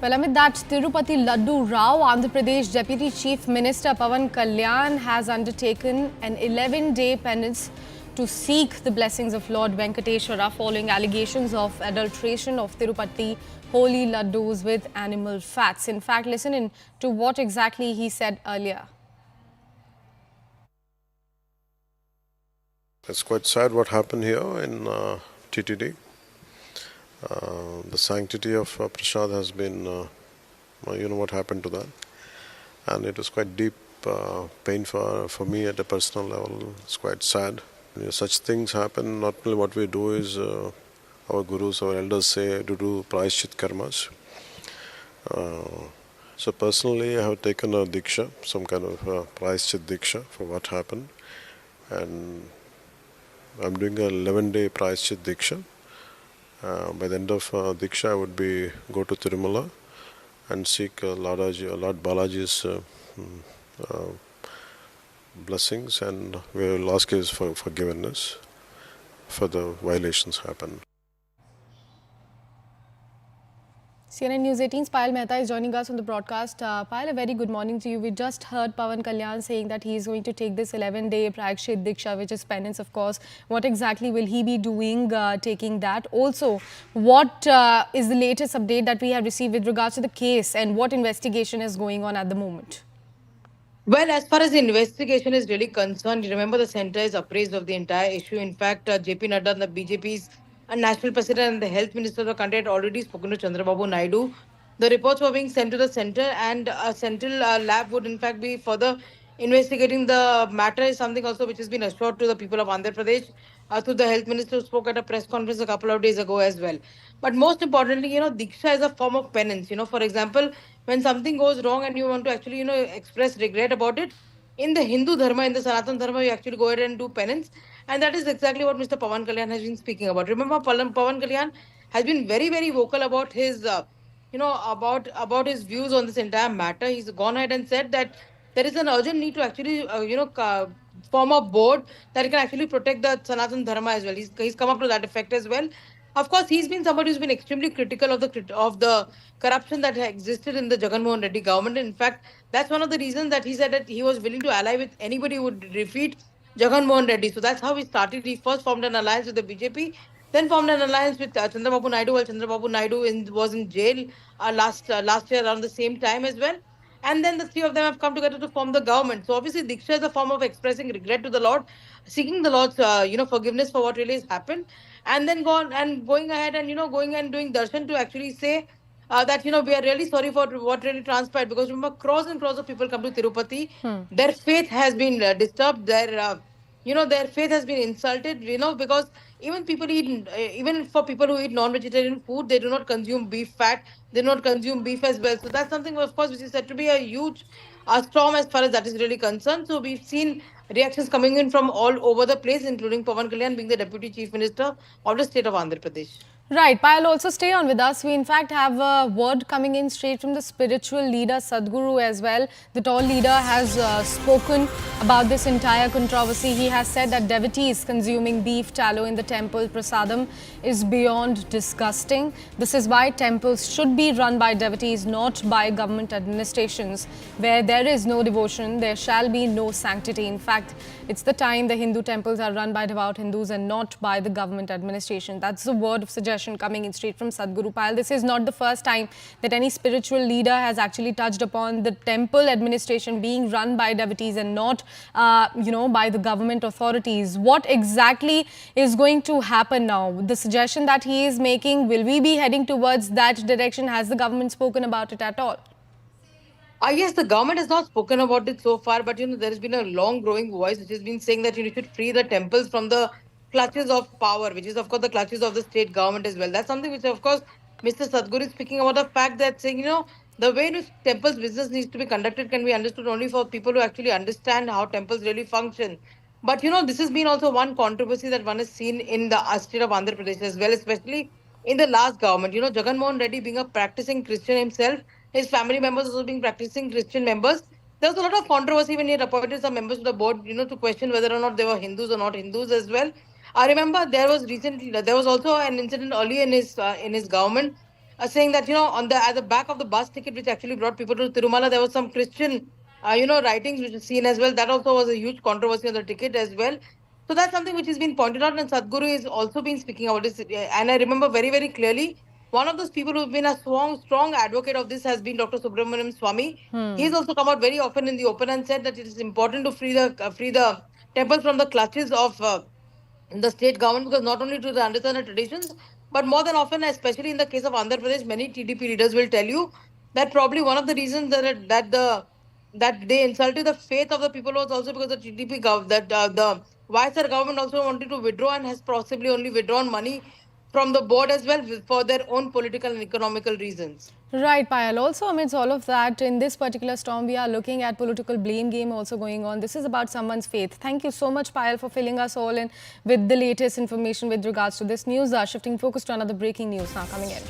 Well, amid that, Tirupati Laddu Rao, Andhra Pradesh Deputy Chief Minister Pawan Kalyan has undertaken an 11-day penance to seek the blessings of Lord Venkateshwara following allegations of adulteration of Tirupati holy laddus with animal fats. In fact, listen in to what exactly he said earlier. It's quite sad what happened here in TTD. The sanctity of Prasad has been, you know what happened to that. And it was quite deep pain for me at a personal level. It's quite sad. You know, such things happen. Not only what we do is our gurus, our elders say to do prayashchit karmas. So personally, I have taken a diksha, some kind of prayashchit diksha for what happened. And I'm doing a 11-day prayashchit diksha. By the end of Diksha, I would go to Tirumala and seek Lord Balaji's blessings, and we will ask his forgiveness for the violations happened. CNN News 18's Payal Mehta is joining us on the broadcast. Payal, a very good morning to you. We just heard Pawan Kalyan saying that he is going to take this 11-day Prayashchit Diksha, which is penance, of course. What exactly will he be doing taking that? Also, what is the latest update that we have received with regards to the case and what investigation is going on at the moment? Well, as far as the investigation is really concerned, you remember the center is appraised of the entire issue. In fact, JP Nadda, the BJP's national president and the health minister of the country had already spoken to Chandrababu Naidu. The reports were being sent to the center, and a central lab would in fact be further investigating the matter. Is something also which has been assured to the people of Andhra Pradesh through the health minister who spoke at a press conference a couple of days ago as well. But most importantly, Diksha is a form of penance. For example, when something goes wrong and you want to actually, express regret about it, in the Hindu Dharma, in the Sanatan Dharma, you actually go ahead and do penance. And that is exactly what Mr. Pawan Kalyan has been speaking about. Remember, Pawan Kalyan has been very, very vocal about his, about his views on this entire matter. He's gone ahead and said that there is an urgent need to actually, form a board that can actually protect the Sanatan Dharma as well. He's come up to that effect as well. Of course, he's been somebody who's been extremely critical of the corruption that existed in the Jagan Mohan Reddy government. In fact, that's one of the reasons that he said that he was willing to ally with anybody who would defeat Jagan Mohan Reddy. So that's how he started. He first formed an alliance with the BJP, then formed an alliance with Chandrababu Naidu while Chandrababu Naidu was in jail last year around the same time as well. And then the three of them have come together to form the government. So obviously, Diksha is a form of expressing regret to the Lord, seeking the Lord's, forgiveness for what really has happened, and then going ahead and going and doing darshan to actually say that we are really sorry for what really transpired. Because remember, crores and crores of people come to Tirupati, their faith has been disturbed, their faith has been insulted. Because even even for people who eat non-vegetarian food, they do not consume beef fat, they do not consume beef as well. So that's something, of course, which is said to be a huge storm as far as that is really concerned. So we've seen reactions coming in from all over the place, including Pawan Kalyan being the Deputy Chief Minister of the state of Andhra Pradesh. Right, Payal, also stay on with us. We in fact have a word coming in straight from the spiritual leader Sadhguru as well. The tall leader has spoken about this entire controversy. He has said that devotees consuming beef tallow in the temple prasadam is beyond disgusting. This is why temples should be run by devotees, not by government administrations. Where there is no devotion, there shall be no sanctity. In fact, it's the time the Hindu temples are run by devout Hindus and not by the government administration. That's the word of suggestion coming in straight from Sadhguru. Payal, this is not the first time that any spiritual leader has actually touched upon the temple administration being run by devotees and not, by the government authorities. What exactly is going to happen now? The suggestion that he is making, will we be heading towards that direction? Has the government spoken about it at all? Yes, the government has not spoken about it so far, but there has been a long growing voice which has been saying that you should free the temples from the clutches of power, which is of course the clutches of the state government as well. That's something which of course Mr. Sadhguru is speaking about, the fact that saying, the way in which temples business needs to be conducted can be understood only for people who actually understand how temples really function. But this has been also one controversy that one has seen in the state of Andhra Pradesh as well, especially in the last government. Jagan Mohan Reddy being a practicing Christian himself, his family members also being practicing Christian members. There was a lot of controversy when he had appointed some members to the board, to question whether or not they were Hindus or not Hindus as well. I remember there was also an incident earlier in his government saying that on the at the back of the bus ticket which actually brought people to Tirumala, there was some Christian writings which is seen as well. That also was a huge controversy on the ticket as well. So that's something which has been pointed out, and Sadhguru has also been speaking about this. And I remember very, very clearly, one of those people who've been a strong advocate of this has been Dr. Subramaniam Swami. He's also come out very often in the open and said that it is important to free the temples from the clutches of the state government, because not only to understand the traditions, but more than often, especially in the case of Andhra Pradesh, many TDP leaders will tell you that probably one of the reasons that they insulted the faith of the people was also because the TDP the YSR government also wanted to withdraw and has possibly only withdrawn money from the board as well for their own political and economical reasons. Right, Payal. Also, amidst all of that, in this particular storm, we are looking at political blame game also going on. This is about someone's faith. Thank you so much, Payal, for filling us all in with the latest information with regards to this news. Shifting focus to another breaking news now coming in.